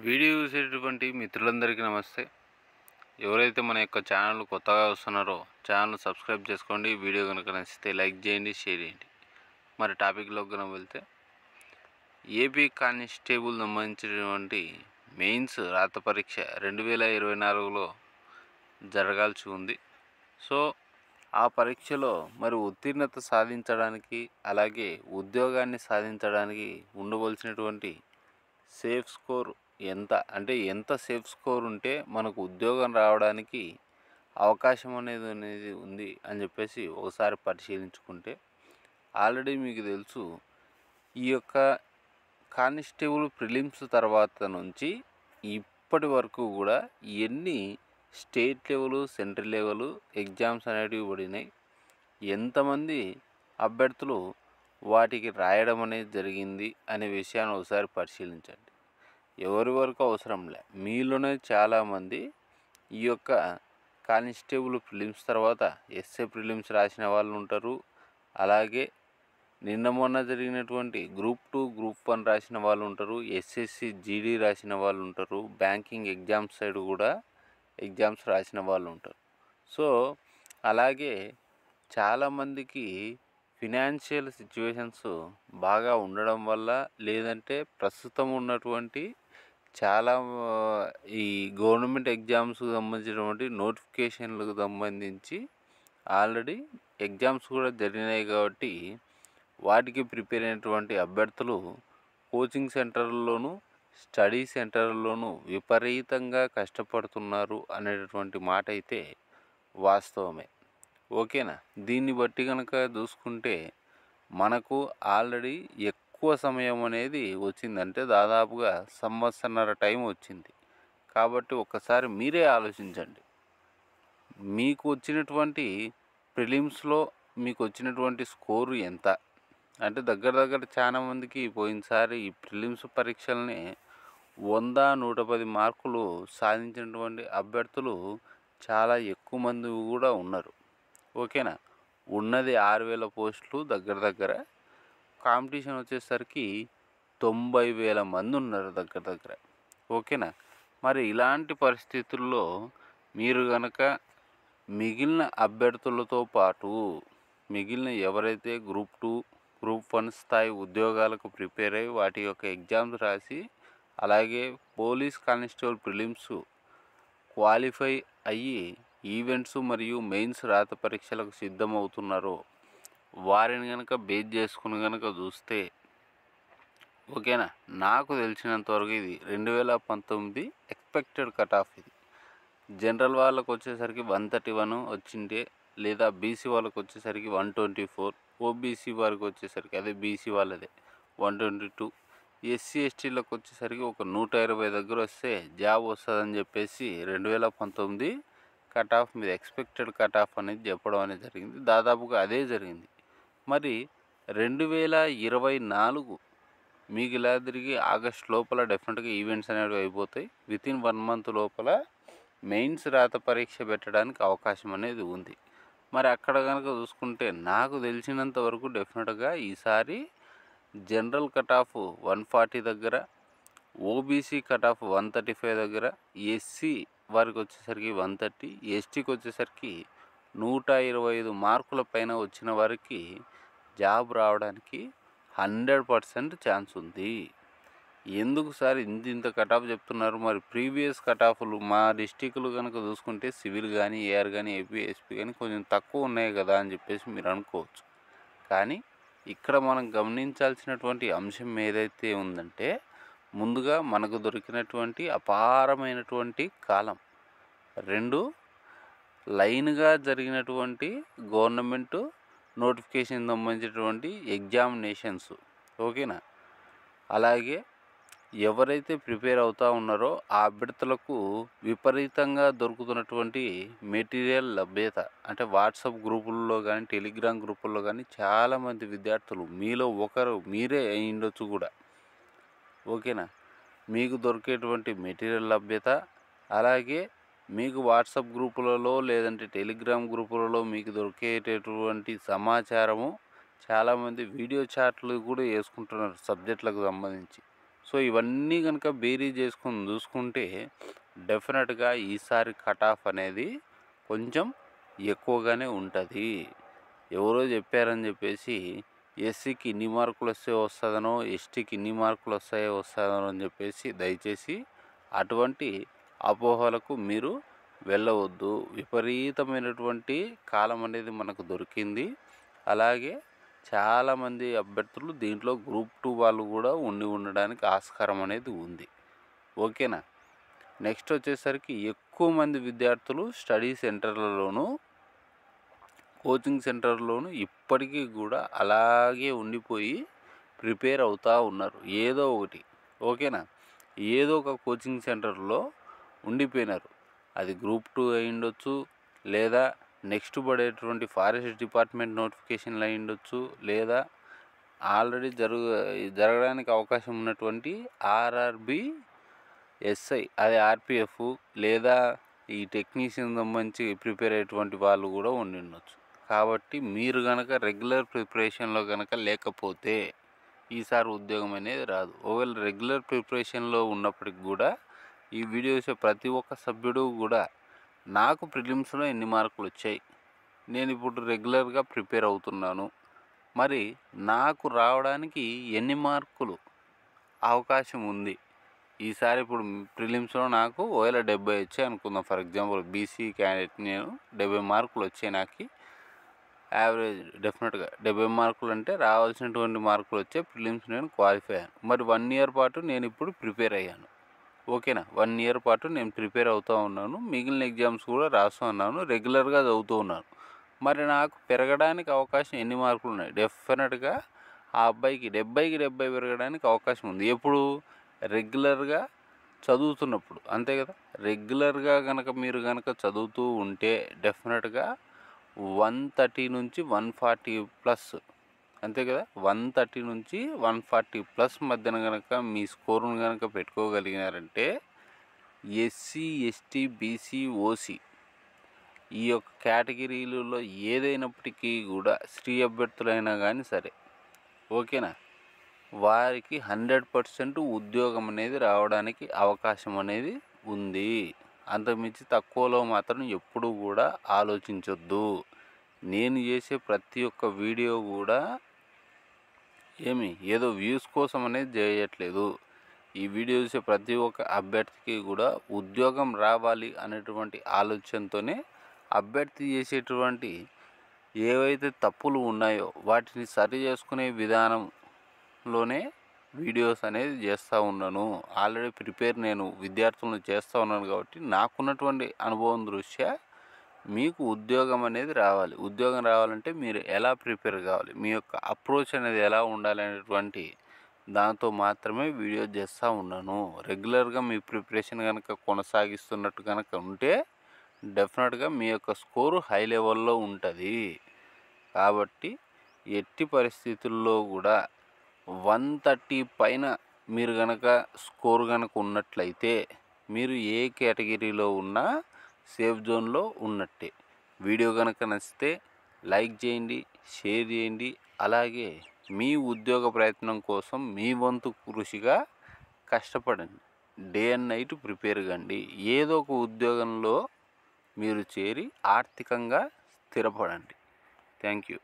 Video చూసేటటువంటి మిత్రులందరికీ నమస్తే. ఎవరైతే మన యొక్క ఛానల్ కొత్తగా వస్తున్నారో ఛానల్ సబ్స్క్రైబ్ చేసుకోండి. వీడియో కనుక నచ్చితే లైక్ చేయండి, షేర్ చేయండి. మరి టాపిక్లోకి కనుక వెళ్తే, ఏపీ కానిస్టేబుల్ సంబంధించినటువంటి మెయిన్స్ రాత పరీక్ష 2024లో జరగాల్సి ఉంది. సో ఆ పరీక్షలో మరి ఉత్తీర్ణత సాధించడానికి, అలాగే ఉద్యోగాన్ని సాధించడానికి ఉండవలసినటువంటి సేఫ్ స్కోర్ ఎంత సేఫ్ స్కోర్ ఉంటే మనకు ఉద్యోగం రావడానికి అవకాశం అనేది ఉంది అని చెప్పేసి ఒకసారి పరిశీలించుకుంటే, ఆల్రెడీ మీకు తెలుసు, ఈ యొక్క కానిస్టేబుల్ ప్రిలిమ్స్ తర్వాత నుంచి ఇప్పటి వరకు కూడా ఎన్ని state level, central level exams అనేటివి పడినాయి, ఎంతమంది అభ్యర్థులు వాటికి రాయడం అనేది జరిగింది అనే విషయాన్ని ఒకసారి పరిశీలించండి. ఎవరి వరకు అవసరంలే, మీలోనే చాలామంది ఈ యొక్క కానిస్టేబుల్ ప్రిలిమ్స్ తర్వాత ఎస్ఏ ప్రిలిమ్స్ రాసిన వాళ్ళు ఉంటారు. అలాగే నిన్న మొన్న జరిగినటువంటి గ్రూప్ 2, గ్రూప్ 1 రాసిన వాళ్ళు ఉంటారు. ఎస్ఎస్సి జీడీ రాసిన వాళ్ళు ఉంటారు. బ్యాంకింగ్ ఎగ్జామ్స్ సైడ్ కూడా ఎగ్జామ్స్ రాసిన వాళ్ళు ఉంటారు. సో అలాగే చాలామందికి ఫినాన్షియల్ సిచ్యువేషన్స్ బాగా ఉండడం వల్ల, లేదంటే ప్రస్తుతం ఉన్నటువంటి చాలా ఈ గవర్నమెంట్ ఎగ్జామ్స్కి సంబంధించినటువంటి నోటిఫికేషన్లకు సంబంధించి ఆల్రెడీ ఎగ్జామ్స్ కూడా జరిగినాయి కాబట్టి వాటికి ప్రిపేర్ అయినటువంటి అభ్యర్థులు కోచింగ్ సెంటర్లోనూ, స్టడీ సెంటర్లోనూ విపరీతంగా కష్టపడుతున్నారు అనేటటువంటి మాట అయితే వాస్తవమే. ఓకేనా? దీన్ని బట్టి కనుక చూసుకుంటే మనకు ఆల్రెడీ ఎక్కువ సమయం అనేది వచ్చిందంటే దాదాపుగా సంవత్సరన్నర టైం వచ్చింది. కాబట్టి ఒక్కసారి మీరే ఆలోచించండి, మీకు వచ్చినటువంటి ప్రిలిమ్స్లో మీకు వచ్చినటువంటి స్కోరు ఎంత అంటే, దగ్గర చాలామందికి పోయినసారి ఈ ప్రిలిమ్స్ పరీక్షల్ని 100-110 మార్కులు సాధించినటువంటి అభ్యర్థులు చాలా ఎక్కువ మంది కూడా ఉన్నారు. ఓకేనా? ఉన్నది 6,000 పోస్టులు. దగ్గర కాంపిటీషన్ వచ్చేసరికి 90,000 మంది ఉన్నారు దగ్గర. ఓకేనా? మరి ఇలాంటి పరిస్థితుల్లో మీరు కనుక మిగిలిన అభ్యర్థులతో పాటు మిగిలిన ఎవరైతే గ్రూప్ 2, గ్రూప్ 1 స్థాయి ఉద్యోగాలకు ప్రిపేర్ అయ్యి వాటి యొక్క ఎగ్జామ్స్ రాసి, అలాగే పోలీస్ కానిస్టేబుల్ ప్రిలిమ్స్ క్వాలిఫై అయ్యి ఈవెంట్స్ మరియు మెయిన్స్ రాత పరీక్షలకు సిద్ధమవుతున్నారో వారిని కనుక బేస్ చేసుకుని కనుక చూస్తే, ఓకేనా, నాకు తెలిసినంతవరకు ఇది 2019 ఎక్స్పెక్టెడ్ కట్ ఆఫ్. ఇది జనరల్ వాళ్ళకు వచ్చేసరికి 131 వచ్చింటే, లేదా బీసీ వాళ్ళకు వచ్చేసరికి 124, ఓబీసీ వారికి వచ్చేసరికి అదే బీసీ వాళ్ళదే 122, ఎస్సీ ఎస్టీలకు వచ్చేసరికి ఒక 120 దగ్గర వస్తే జాబ్ వస్తుందని చెప్పేసి 2019 కట్ ఆఫ్ మీద ఎక్స్పెక్టెడ్ కట్ ఆఫ్ అనేది చెప్పడం అనేది జరిగింది. దాదాపుగా అదే జరిగింది. మరి 2024 మీకు ఇలా తిరిగి ఆగస్ట్ లోపల డెఫినెట్గా ఈవెంట్స్ అనేవి అయిపోతాయి. వితిన్ 1 మంత్ లోపల మెయిన్స్ రాత పరీక్ష పెట్టడానికి అవకాశం అనేది ఉంది. మరి అక్కడ కనుక చూసుకుంటే నాకు తెలిసినంత వరకు డెఫినెట్గా ఈసారి జనరల్ కట్ ఆఫ్ 140 దగ్గర, ఓబీసీ కట్ ఆఫ్ 135 దగ్గర, ఎస్సీ వారికి వచ్చేసరికి 130, ఎస్టీకి వచ్చేసరికి 125 మార్కుల పైన వచ్చిన వారికి జాబ్ రావడానికి 100% ఛాన్స్ ఉంది. ఎందుకు సార్ ఇంత కట్ ఆఫ్ చెప్తున్నారు? మరి ప్రీవియస్ కట్ ఆఫ్లు మా డిస్టిక్లు కనుక చూసుకుంటే సివిల్ కానీ, ఏఆర్ కానీ, ఏపీ, ఎస్పీ కానీ కొంచెం తక్కువ ఉన్నాయి కదా అని చెప్పేసి మీరు అనుకోవచ్చు. కానీ ఇక్కడ మనం గమనించాల్సినటువంటి అంశం ఏదైతే ఉందంటే, ముందుగా మనకు దొరికినటువంటి అపారమైనటువంటి కాలం, 2 లైన్గా జరిగినటువంటి గవర్నమెంట్ నోటిఫికేషన్ సంబంధించినటువంటి ఎగ్జామినేషన్స్. ఓకేనా? అలాగే ఎవరైతే ప్రిపేర్ అవుతూ ఉన్నారో ఆ అభ్యర్థులకు విపరీతంగా దొరుకుతున్నటువంటి మెటీరియల్ లభ్యత, అంటే వాట్సాప్ గ్రూపుల్లో కానీ, టెలిగ్రామ్ గ్రూపుల్లో కానీ చాలామంది విద్యార్థులు, మీలో ఒకరు మీరే అయి ఉండొచ్చు కూడా. ఓకేనా? మీకు దొరికేటువంటి మెటీరియల్ లభ్యత, అలాగే మీకు వాట్సాప్ గ్రూపులలో లేదంటే టెలిగ్రామ్ గ్రూపులలో మీకు దొరికేటటువంటి సమాచారము, చాలామంది వీడియో చాట్లు కూడా వేసుకుంటున్నారు సబ్జెక్టులకు సంబంధించి. సో ఇవన్నీ కనుక బేరీ చేసుకొని చూసుకుంటే డెఫినెట్గా ఈసారి కట్ ఆఫ్ అనేది కొంచెం ఎక్కువగానే ఉంటుంది. ఎవరో చెప్పారని చెప్పేసి ఎస్సీకి ఇన్ని మార్కులు వస్తే వస్తుందనో, ఎస్టీకి ఇన్ని మార్కులు వస్తుందనో అని చెప్పేసి దయచేసి అటువంటి అపోహలకు మీరు వెళ్ళవద్దు. విపరీతమైనటువంటి కాలం అనేది మనకు దొరికింది. అలాగే చాలామంది అభ్యర్థులు దీంట్లో గ్రూప్ 2 వాళ్ళు కూడా ఉండడానికి ఆస్కారం అనేది ఉంది. ఓకేనా. నెక్స్ట్ వచ్చేసరికి ఎక్కువ మంది విద్యార్థులు స్టడీ సెంటర్లలోనూ కోచింగ్ సెంటర్లోనూ ఇప్పటికీ కూడా అలాగే ఉండిపోయి ప్రిపేర్ అవుతూ ఉన్నారు ఏదో ఒకటి. ఓకేనా. ఏదో ఒక కోచింగ్ సెంటర్లో ఉండిపోయినారు. అది గ్రూప్ 2 అయి ఉండొచ్చు, లేదా నెక్స్ట్ పడేటువంటి ఫారెస్ట్ డిపార్ట్మెంట్ నోటిఫికేషన్లు అయి ఉండొచ్చు, లేదా ఆల్రెడీ జరగడానికి అవకాశం ఉన్నటువంటి ఆర్ఆర్బి ఎస్ఐ అది ఆర్పిఎఫ్ లేదా ఈ టెక్నీషియన్ సంబంధించి ప్రిపేర్ అయ్యేటువంటి వాళ్ళు కూడా ఉండి ఉండొచ్చు. కాబట్టి మీరు కనుక రెగ్యులర్ ప్రిపరేషన్లో కనుక లేకపోతే ఈసారి ఉద్యోగం అనేది రాదు. ఒకవేళ రెగ్యులర్ ప్రిపరేషన్లో ఉన్నప్పటికి కూడా ఈ వీడియో చూసే ప్రతి ఒక్క సభ్యుడు కూడా నాకు ప్రిలిమ్స్లో ఎన్ని మార్కులు వచ్చాయి, నేను ఇప్పుడు రెగ్యులర్గా ప్రిపేర్ అవుతున్నాను, మరి నాకు రావడానికి ఎన్ని మార్కులు అవకాశం ఉంది ఈసారి. ఇప్పుడు ప్రిలిమ్స్లో నాకు ఒకవేళ 70 వచ్చాయి అనుకుందాం, ఫర్ ఎగ్జాంపుల్ బీసీ క్యాండిడేట్, నేను 70 మార్కులు వచ్చాయి. నాకు యావరేజ్ డెఫినెట్గా 70 మార్కులు అంటే రావాల్సినటువంటి మార్కులు వచ్చే ప్రిలిమ్స్ నేను క్వాలిఫై అయ్యాను. మరి 1 ఇయర్ పాటు నేను ఇప్పుడు ప్రిపేర్ అయ్యాను. ఓకేనా. 1 ఇయర్ పాటు నేను ప్రిపేర్ అవుతూ ఉన్నాను, మిగిలిన ఎగ్జామ్స్ కూడా రాస్తూ ఉన్నాను, రెగ్యులర్గా చదువుతూ ఉన్నాను. మరి నాకు పెరగడానికి అవకాశం ఎన్ని మార్కులు ఉన్నాయి? డెఫినెట్గా ఆ అబ్బాయికి 70కి 70 పెరగడానికి అవకాశం ఉంది. ఎప్పుడు? రెగ్యులర్గా చదువుతున్నప్పుడు, అంతే కదా. రెగ్యులర్గా కనుక మీరు కనుక చదువుతూ ఉంటే డెఫినెట్గా 130 నుంచి 140 ప్లస్, అంతే కదా. 130 నుంచి 140 ప్లస్ మధ్యన కనుక మీ స్కోరును కనుక పెట్టుకోగలిగినారంటే ఎస్సీ, ఎస్టీ, బీసీ, ఓసీ ఈ యొక్క కేటగిరీలలో ఏదైనప్పటికీ కూడా స్త్రీ అభ్యర్థులైనా కానీ సరే, ఓకేనా, వారికి 100% ఉద్యోగం అనేది రావడానికి అవకాశం అనేది ఉంది. అంతకుమించి తక్కువలో మాత్రం ఎప్పుడూ కూడా ఆలోచించొద్దు. నేను చేసే ప్రతి ఒక్క వీడియో కూడా ఏదో వ్యూస్ కోసం అనేది చేయట్లేదు. ఈ వీడియో చూసే ప్రతి ఒక్క అభ్యర్థికి కూడా ఉద్యోగం రావాలి అనేటువంటి ఆలోచనతోనే అభ్యర్థి చేసేటువంటి ఏవైతే తప్పులు ఉన్నాయో వాటిని సరి చేసుకునే విధానంలోనే వీడియోస్ అనేది చేస్తూ ఉన్నాను. ఆల్రెడీ ప్రిపేర్ నేను విద్యార్థులను చేస్తూ ఉన్నాను కాబట్టి నాకున్నటువంటి అనుభవం దృష్ట్యా మీకు ఉద్యోగం అనేది రావాలి. ఉద్యోగం రావాలంటే మీరు ఎలా ప్రిపేర్ కావాలి, మీ యొక్క అప్రోచ్ అనేది ఎలా ఉండాలి అనేటువంటి దాంతో మాత్రమే వీడియో చేస్తూ ఉన్నాను. రెగ్యులర్గా మీ ప్రిపరేషన్ కనుక కొనసాగిస్తున్నట్టు కనుక ఉంటే డెఫినెట్గా మీ యొక్క స్కోరు హై లెవెల్లో ఉంటుంది. కాబట్టి ఎట్టి పరిస్థితుల్లో కూడా 130 పైన మీరు కనుక స్కోర్ కనుక ఉన్నట్లయితే మీరు ఏ కేటగిరీలో ఉన్నా సేఫ్ జోన్లో ఉన్నట్టే. వీడియో కనుక నచ్చితే లైక్ చేయండి, షేర్ చేయండి. అలాగే మీ ఉద్యోగ ప్రయత్నం కోసం మీ వంతు కృషిగా కష్టపడండి. డే అండ్ నైట్ ప్రిపేర్ కండి. ఏదో ఒక ఉద్యోగంలో మీరు చేరి ఆర్థికంగా స్థిరపడండి. Thank you.